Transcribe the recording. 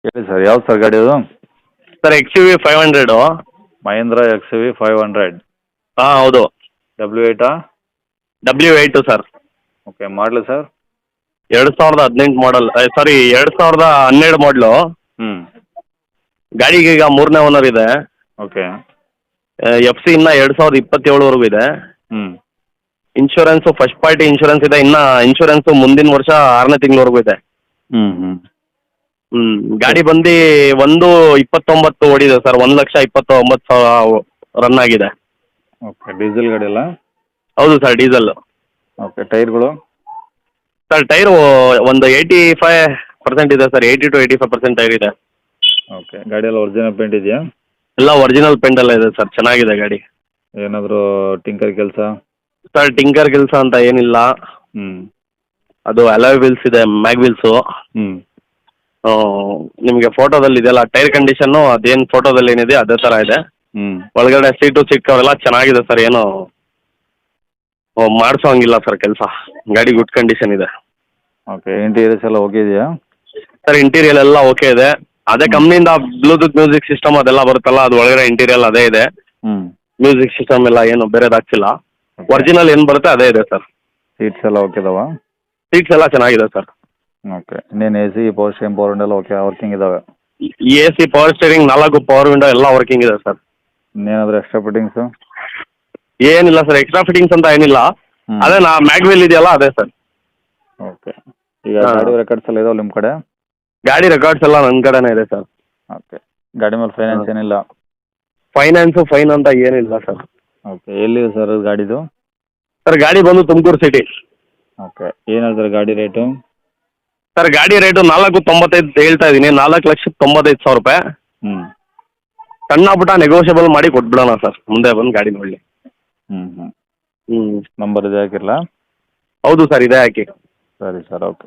ಹೇಳಿ ಸರ್ ಯಾವ್ದು ಸರ್ ಗಾಡಿ ಅದು? Sir XUV 500. ಮಹೇಂದ್ರ XUV 500. ಹಾಂ ಹೌದು. W8 W8 sir. ಓಕೆ ಮಾಡಲು ಸರ್? 2018 ಮಾಡಲ್, ಸಾರಿ 2012 ಮಾಡಲು. ಹ್ಞೂ ಗಾಡಿಗೆ ಈಗ 3ನೇ ಓನರ್ ಇದೆ. ಓಕೆ. FC ಇನ್ನು 2027ವರೆಗೂ ಇದೆ. ಹ್ಞೂ ಇನ್ಶೂರೆನ್ಸು ಫಸ್ಟ್ ಪಾರ್ಟಿ ಇನ್ಶೂರೆನ್ಸ್ ಇದೆ. ಇನ್ನು ಇನ್ಶೂರೆನ್ಸು ಮುಂದಿನ ವರ್ಷ 6ನೇ ತಿಂಗಳವರೆಗೂ ಇದೆ. ಹ್ಞೂ ಹ್ಞೂ ಗಾಡಿ ಬಂದು 129 ಓಡಿದೆ ಸರ್. 1,29,000 ರನ್ ಆಗಿದೆ. ಓಕೆ ಡೀಸೆಲ್ ಗಾಡಿ ಅಲ್ಲ? ಹೌದು ಸರ್, ಡೀಸೆಲ್. ಓಕೆ ಟೈರ್ಗಳು? ಸರ್ ಟೈರು ಒಂದು 85% ಇದೆ ಸರ್. 80 to 85% ಟೈರ್ ಇದೆ. ಓಕೆ ಗಾಡಿ ಎಲ್ಲ ಒರಿಜಿನಲ್ ಪೇಂಟ್ ಇದೆಯಾ? ಎಲ್ಲ ಒರಿಜಿನಲ್ ಪೇಂಟ್ ಎಲ್ಲ ಇದೆ ಸರ್. ಚೆನ್ನಾಗಿದೆ ಗಾಡಿ. ಏನಾದರೂ ಟಿಂಕರ್ ಕೆಲಸ? ಸರ್ ಟಿಂಕರ್ ಕೆಲಸ ಅಂತ ಏನಿಲ್ಲ. ಹ್ಞೂ ಅದು ಅಲಾಯ್ ವೀಲ್ಸ್ ಇದೆ, ಮ್ಯಾಗ್ ವೀಲ್ಸು. ಹ್ಞೂ ನಿಮಗೆ ಫೋಟೋದಲ್ಲಿ ಇದೆಲ್ಲ ಟೈರ್ ಕಂಡೀಷನ್ನು ಅದೇನು ಫೋಟೋದಲ್ಲಿ ಏನಿದೆ ಅದೇ ಥರ ಇದೆ. ಹ್ಞೂ ಒಳಗಡೆ ಸೀಟ್ ಕವರ್ ಎಲ್ಲ ಚೆನ್ನಾಗಿದೆ ಸರ್. ಏನು ಮಾಡಿಸೋ ಹಂಗಿಲ್ಲ ಸರ್ ಕೆಲಸ. ಗಾಡಿ ಗುಡ್ ಕಂಡೀಷನ್ ಇದೆ. ಓಕೆ ಇಂಟೀರಿಯರ್ಸ್ ಎಲ್ಲ ಓಕೆ ಇದೆಯಾ? ಸರ್ ಇಂಟೀರಿಯಲ್ ಎಲ್ಲ ಓಕೆ ಇದೆ. ಅದೇ ಕಂಪ್ನಿಯಿಂದ ಬ್ಲೂಟೂತ್ ಮ್ಯೂಸಿಕ್ ಸಿಸ್ಟಮ್ ಅದೆಲ್ಲ ಬರುತ್ತಲ್ಲ, ಅದು ಒಳಗಡೆ ಇಂಟೀರಿಯಲ್ ಅದೇ ಇದೆ. ಹ್ಞೂ ಮ್ಯೂಸಿಕ್ ಸಿಸ್ಟಮ್ ಎಲ್ಲ ಏನು ಬೇರೆದು ಹಾಕ್ಸಿಲ್ಲ. ಒರಿಜಿನಲ್ ಏನು ಬರುತ್ತೆ ಅದೇ ಇದೆ ಸರ್. ಸೀಟ್ಸ್ ಎಲ್ಲ ಓಕೆ ಇದಾವಾ? ಸೀಟ್ಸ್ ಎಲ್ಲ ಚೆನ್ನಾಗಿದೆ ಸರ್. ಓಕೆ ಇನ್ನೇನು AC power steering power window ಎಲ್ಲ ಓಕೆ ವರ್ಕಿಂಗ್ ಇದ್ದಾವೆ? AC power steering 4 power window ಎಲ್ಲ ವರ್ಕಿಂಗ್ ಇದೆ ಸರ್. ಇನ್ನೇನಾದರೂ ಎಕ್ಸ್ಟ್ರಾ ಫಿಟ್ಟಿಂಗ್ಸು? ಏನಿಲ್ಲ ಸರ್, ಎಕ್ಸ್ಟ್ರಾ ಫಿಟ್ಟಿಂಗ್ಸ್ ಅಂತ ಏನಿಲ್ಲ. ಅದೇ ಮ್ಯಾಗ್ವಿಲ್ ಇದೆಯಲ್ಲ ಅದೇ ಸರ್. ಓಕೆ ಈಗ ಗಾಡಿ ರೆಕಾರ್ಡ್ಸ್ ಎಲ್ಲ ಇದಾವೆ ನಿಮ್ಮ ಕಡೆ? ಗಾಡಿ ರೆಕಾರ್ಡ್ಸ್ ಎಲ್ಲ ನನ್ನ ಕಡೆನೇ ಇದೆ ಸರ್. ಓಕೆ ಗಾಡಿ ಮೇಲೆ ಫೈನಾನ್ಸ್ ಏನಿಲ್ಲ? ಫೈನ್ ಅಂತ ಏನಿಲ್ಲ ಸರ್. ಓಕೆ ಎಲ್ಲಿದೆ ಸರ್ ಗಾಡಿದು? ಸರ್ ಗಾಡಿ ಬಂದು ತುಮಕೂರು ಸಿಟಿ. ಓಕೆ ಏನು ಹೇಳ್ತಾರೆ ಗಾಡಿ ರೇಟು? ಸರ್ ಗಾಡಿ ರೇಟು 495 ಹೇಳ್ತಾ ಇದ್ದೀನಿ. 4,95,000 ರೂಪಾಯಿ. ಹ್ಞೂ ಸಣ್ಣ ಪುಟ್ಟ ನೆಗೋಷಿಯಬಲ್ ಮಾಡಿ ಕೊಟ್ಬಿಡೋಣ ಸರ್. ಮುಂದೆ ಬಂದು ಗಾಡಿ ನೋಡಲಿ. ಹ್ಞೂ ನಂಬರ್ ಇದೆ ಹಾಕಿರಲಾ? ಹೌದು ಸರ್, ಇದೇ ಹಾಕಿ. ಸರಿ ಸರ್ ಓಕೆ.